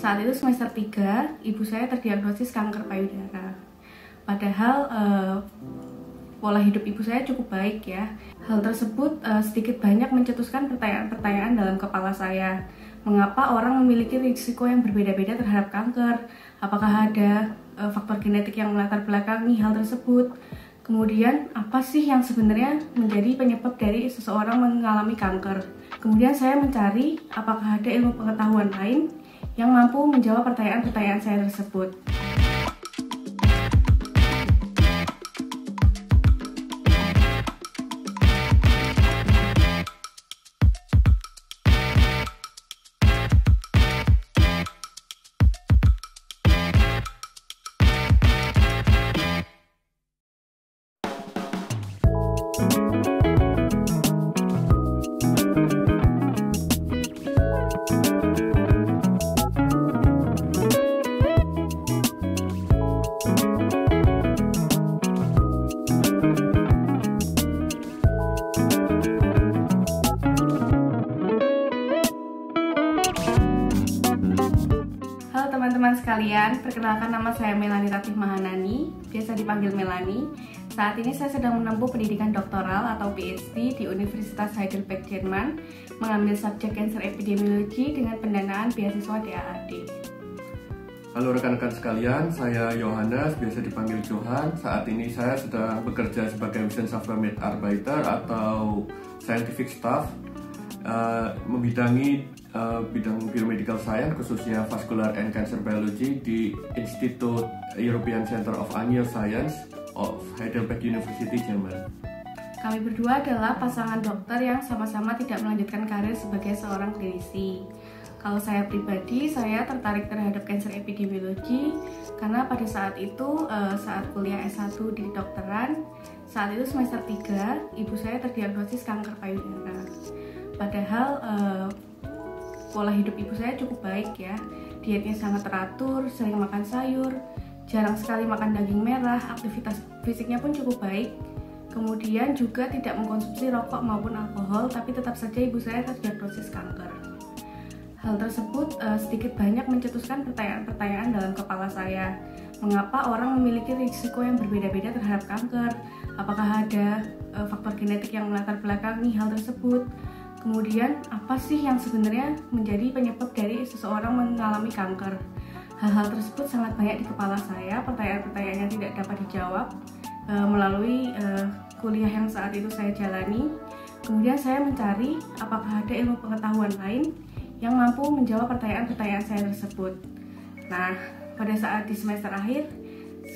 Saat itu semester 3, ibu saya terdiagnosis kanker payudara. Padahal pola hidup ibu saya cukup baik ya. Hal tersebut sedikit banyak mencetuskan pertanyaan-pertanyaan dalam kepala saya. Mengapa orang memiliki risiko yang berbeda-beda terhadap kanker? Apakah ada faktor genetik yang melatar belakangi hal tersebut? Kemudian, apa sih yang sebenarnya menjadi penyebab dari seseorang mengalami kanker? Kemudian saya mencari apakah ada ilmu pengetahuan lain yang mampu menjawab pertanyaan-pertanyaan saya tersebut. Teman-teman sekalian, perkenalkan nama saya Melani Ratih Mahanani, biasa dipanggil Melani. Saat ini saya sedang menempuh pendidikan doktoral atau PhD di Universitas Heidelberg, Jerman, mengambil subjek Cancer Epidemiology dengan pendanaan beasiswa DAAD. Halo rekan-rekan sekalian, saya Yohanes, biasa dipanggil Johan. Saat ini saya sedang bekerja sebagai Wissenschaftler-Mitarbeiter atau Scientific Staff, membidangi bidang biomedical science, khususnya vascular and cancer biology di Institute European Center of Angioscience Science of Heidelberg University, Jerman. Kami berdua adalah pasangan dokter yang sama-sama tidak melanjutkan karir sebagai seorang klinisi. Kalau saya pribadi, saya tertarik terhadap cancer epidemiology karena pada saat itu, saat kuliah S1 di kedokteran, saat itu semester 3, ibu saya terdiagnosis kanker payudara. Padahal pola hidup ibu saya cukup baik ya. Dietnya sangat teratur, sering makan sayur, jarang sekali makan daging merah, aktivitas fisiknya pun cukup baik. Kemudian juga tidak mengkonsumsi rokok maupun alkohol, tapi tetap saja ibu saya terdiagnosis kanker. Hal tersebut sedikit banyak mencetuskan pertanyaan-pertanyaan dalam kepala saya. Mengapa orang memiliki risiko yang berbeda-beda terhadap kanker? Apakah ada faktor genetik yang melatar belakangi hal tersebut? Kemudian, apa sih yang sebenarnya menjadi penyebab dari seseorang mengalami kanker? Hal-hal tersebut sangat banyak di kepala saya, pertanyaan-pertanyaan yang tidak dapat dijawab melalui kuliah yang saat itu saya jalani. Kemudian saya mencari apakah ada ilmu pengetahuan lain yang mampu menjawab pertanyaan-pertanyaan saya tersebut. Nah, pada saat di semester akhir,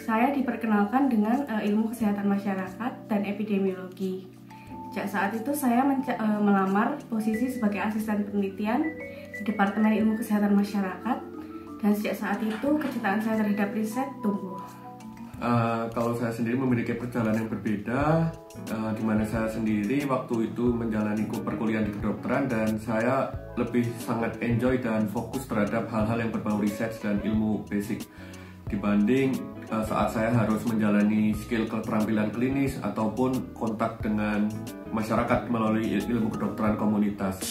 saya diperkenalkan dengan ilmu kesehatan masyarakat dan epidemiologi. Sejak saat itu saya melamar posisi sebagai asisten penelitian di Departemen Ilmu Kesehatan Masyarakat, dan sejak saat itu kecintaan saya terhadap riset tumbuh. Kalau saya sendiri memiliki perjalanan yang berbeda, di mana saya sendiri waktu itu menjalani perkuliahan di kedokteran dan saya lebih sangat enjoy dan fokus terhadap hal-hal yang berbau riset dan ilmu basic dibanding saat saya harus menjalani skill keterampilan klinis ataupun kontak dengan masyarakat melalui ilmu kedokteran komunitas.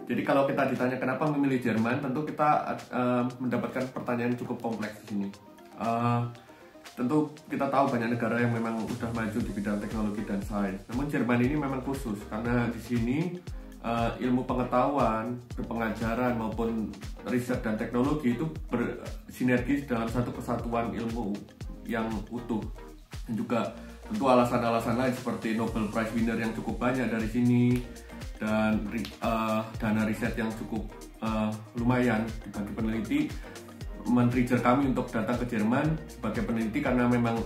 Jadi kalau kita ditanya kenapa memilih Jerman, tentu kita mendapatkan pertanyaan cukup kompleks di sini. Tentu kita tahu banyak negara yang memang sudah maju di bidang teknologi dan sains. Namun Jerman ini memang khusus karena di sini ilmu pengetahuan, pengajaran maupun riset dan teknologi itu bersinergis dalam satu kesatuan ilmu yang utuh. Dan juga tentu alasan-alasan lain seperti Nobel Prize winner yang cukup banyak dari sini dan dana riset yang cukup lumayan bagi peneliti men-trigger kami untuk datang ke Jerman sebagai peneliti karena memang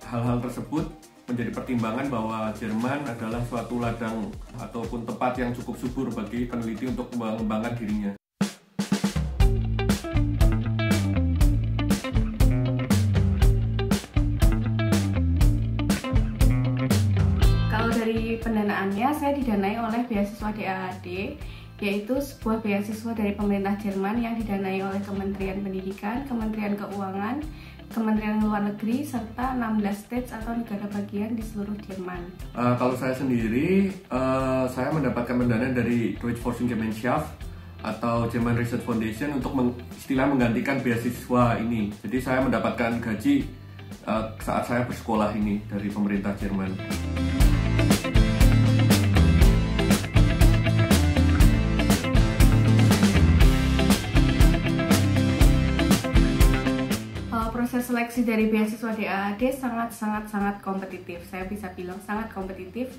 hal-hal tersebut menjadi pertimbangan bahwa Jerman adalah suatu ladang ataupun tempat yang cukup subur bagi peneliti untuk mengembangkan dirinya. Kalau dari pendanaannya, saya didanai oleh beasiswa DAAD, yaitu sebuah beasiswa dari pemerintah Jerman yang didanai oleh Kementerian Pendidikan, Kementerian Keuangan, Kementerian Luar Negeri, serta 16 states atau negara bagian di seluruh Jerman. Kalau saya sendiri, saya mendapatkan pendanaan dari Deutsche Forschungsgemeinschaft atau German Research Foundation untuk istilah menggantikan beasiswa ini. Jadi saya mendapatkan gaji saat saya bersekolah ini dari pemerintah Jerman. Proses seleksi dari beasiswa DAAD sangat kompetitif. Saya bisa bilang sangat kompetitif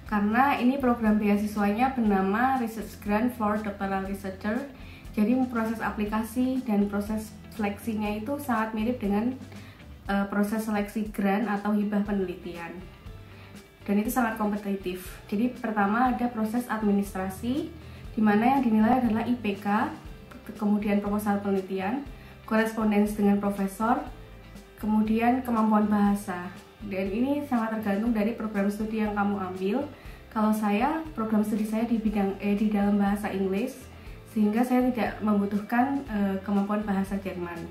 karena ini program beasiswanya bernama Research Grant for Doctoral Researcher. Jadi proses aplikasi dan proses seleksinya itu sangat mirip dengan proses seleksi grant atau hibah penelitian. Dan itu sangat kompetitif. Jadi pertama ada proses administrasi, di mana yang dinilai adalah IPK, kemudian proposal penelitian, korespondensi dengan profesor, kemudian kemampuan bahasa. Dan ini sangat tergantung dari program studi yang kamu ambil. Kalau saya, program studi saya di dalam bahasa Inggris, sehingga saya tidak membutuhkan kemampuan bahasa Jerman.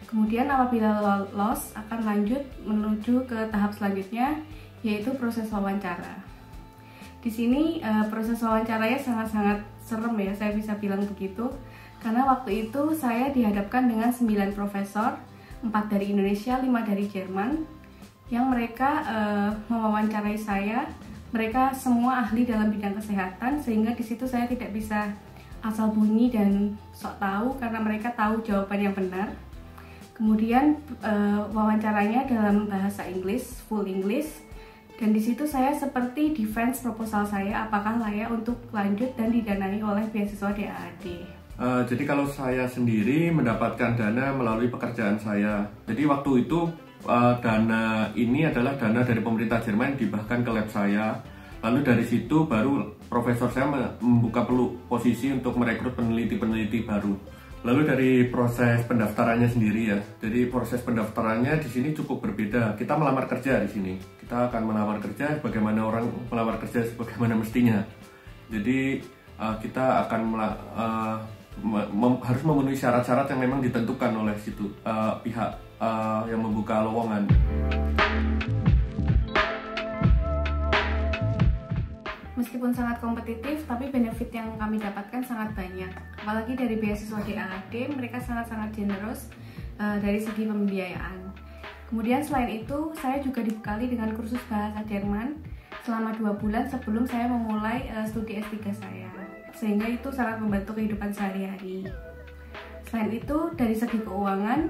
Kemudian apabila lolos, akan lanjut menuju ke tahap selanjutnya, yaitu proses wawancara. Di sini proses wawancaranya sangat serem ya, saya bisa bilang begitu. Karena waktu itu saya dihadapkan dengan 9 profesor, 4 dari Indonesia, 5 dari Jerman, yang mereka mewawancarai saya. Mereka semua ahli dalam bidang kesehatan, sehingga di situ saya tidak bisa asal bunyi dan sok tahu, karena mereka tahu jawaban yang benar. Kemudian wawancaranya dalam bahasa Inggris, full English, dan di situ saya seperti defense proposal saya, apakah layak untuk lanjut dan didanai oleh beasiswa DAAD. Jadi kalau saya sendiri mendapatkan dana melalui pekerjaan saya. Jadi waktu itu dana ini adalah dana dari pemerintah Jerman dibahkan ke lab saya. Lalu dari situ baru profesor saya membuka posisi untuk merekrut peneliti-peneliti baru. Lalu dari proses pendaftarannya sendiri ya. Jadi proses pendaftarannya di sini cukup berbeda. Kita melamar kerja di sini. Kita akan melamar kerja bagaimana orang melamar kerja sebagaimana mestinya. Jadi kita akan harus memenuhi syarat-syarat yang memang ditentukan oleh pihak yang membuka lowongan. Meskipun sangat kompetitif, tapi benefit yang kami dapatkan sangat banyak. Apalagi dari beasiswa DAAD, mereka sangat generous dari segi pembiayaan. Kemudian selain itu, saya juga dibekali dengan kursus bahasa Jerman selama 2 bulan sebelum saya memulai studi S3 saya. Sehingga itu sangat membantu kehidupan sehari-hari. Selain itu, dari segi keuangan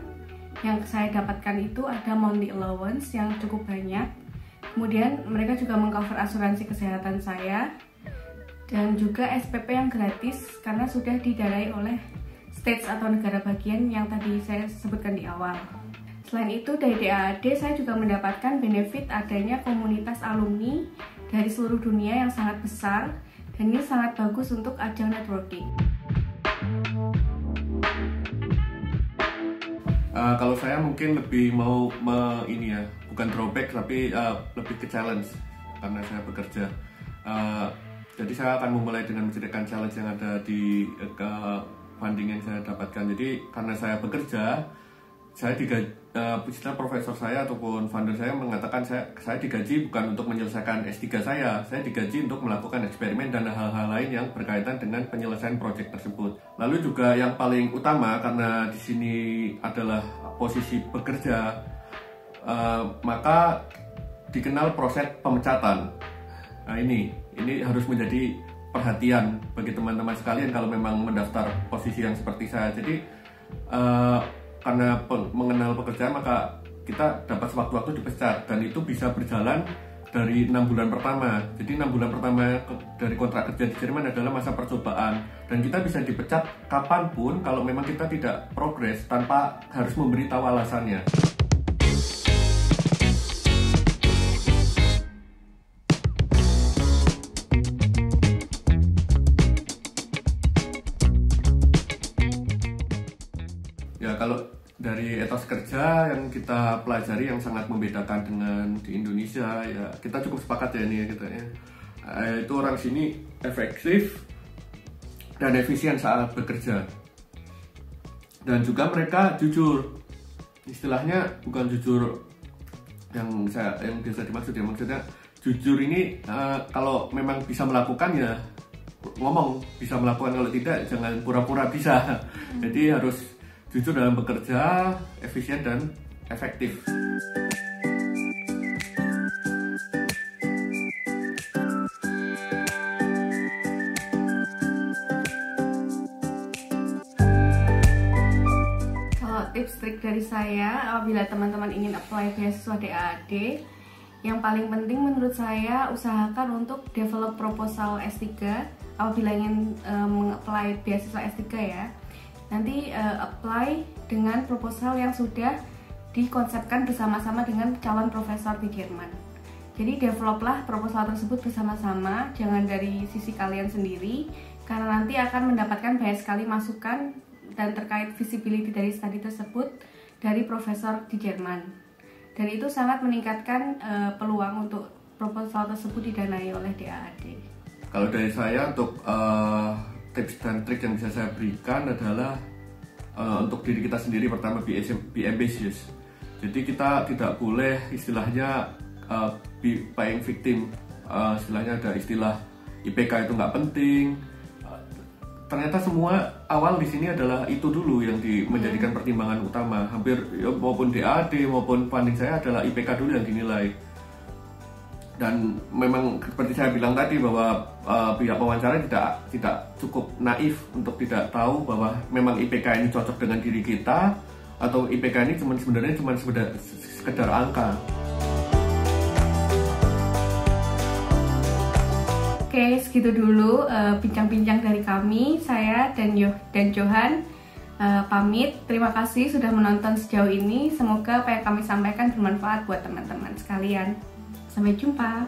yang saya dapatkan itu ada monthly allowance yang cukup banyak. Kemudian mereka juga mengcover asuransi kesehatan saya dan juga SPP yang gratis karena sudah didanai oleh states atau negara bagian yang tadi saya sebutkan di awal. Selain itu, dari DAAD saya juga mendapatkan benefit adanya komunitas alumni dari seluruh dunia yang sangat besar. Dan ini sangat bagus untuk ajang networking. Kalau saya mungkin lebih mau bukan drawback tapi lebih ke challenge karena saya bekerja. Jadi saya akan memulai dengan menceritakan challenge yang ada di funding yang saya dapatkan. Jadi karena saya bekerja, saya profesor saya ataupun founder saya mengatakan saya digaji bukan untuk menyelesaikan S3 saya digaji untuk melakukan eksperimen dan hal-hal lain yang berkaitan dengan penyelesaian proyek tersebut. Lalu juga yang paling utama karena di sini adalah posisi bekerja, maka dikenal proses pemecatan. Nah ini harus menjadi perhatian bagi teman-teman sekalian kalau memang mendaftar posisi yang seperti saya. Jadi karena mengenal pekerjaan maka kita dapat sewaktu-waktu dipecat dan itu bisa berjalan dari 6 bulan pertama. Jadi 6 bulan pertama dari kontrak kerja di Jerman adalah masa percobaan dan kita bisa dipecat kapanpun kalau memang kita tidak progres tanpa harus memberitahu alasannya. Ya kalau dari etos kerja yang kita pelajari yang sangat membedakan dengan di Indonesia, ya kita cukup sepakat ya ini kita ya. Itu orang sini efektif dan efisien saat bekerja. Dan juga mereka jujur. istilahnya bukan jujur yang biasa dimaksud ya, maksudnya jujur ini kalau memang bisa melakukan ya ngomong bisa melakukan, kalau tidak jangan pura-pura bisa. Jadi harus jujur dalam bekerja, efisien dan efektif. Tips trik dari saya apabila teman-teman ingin apply beasiswa DAAD, yang paling penting menurut saya usahakan untuk develop proposal S3 apabila ingin mengapply beasiswa S3 ya. Nanti apply dengan proposal yang sudah dikonsepkan bersama-sama dengan calon profesor di Jerman. Jadi developlah proposal tersebut bersama-sama, jangan dari sisi kalian sendiri, karena nanti akan mendapatkan banyak sekali masukan dan terkait visibility dari studi tersebut dari profesor di Jerman, dan itu sangat meningkatkan peluang untuk proposal tersebut didanai oleh DAAD. Kalau dari saya untuk tips dan trik yang bisa saya berikan adalah untuk diri kita sendiri, pertama be ambitious. Jadi kita tidak boleh istilahnya be playing victim, istilahnya ada istilah IPK itu nggak penting. Ternyata semua awal di sini adalah itu dulu yang menjadikan pertimbangan utama. Hampir maupun DAAD maupun funding saya adalah IPK dulu yang dinilai. Dan memang seperti saya bilang tadi bahwa pihak pewawancara tidak cukup naif untuk tidak tahu bahwa memang IPK ini cocok dengan diri kita atau IPK ini sebenarnya cuma sekedar angka. Oke, segitu dulu bincang-bincang dari kami, saya dan Johan pamit. Terima kasih sudah menonton sejauh ini. Semoga apa yang kami sampaikan bermanfaat buat teman-teman sekalian. Sampai jumpa.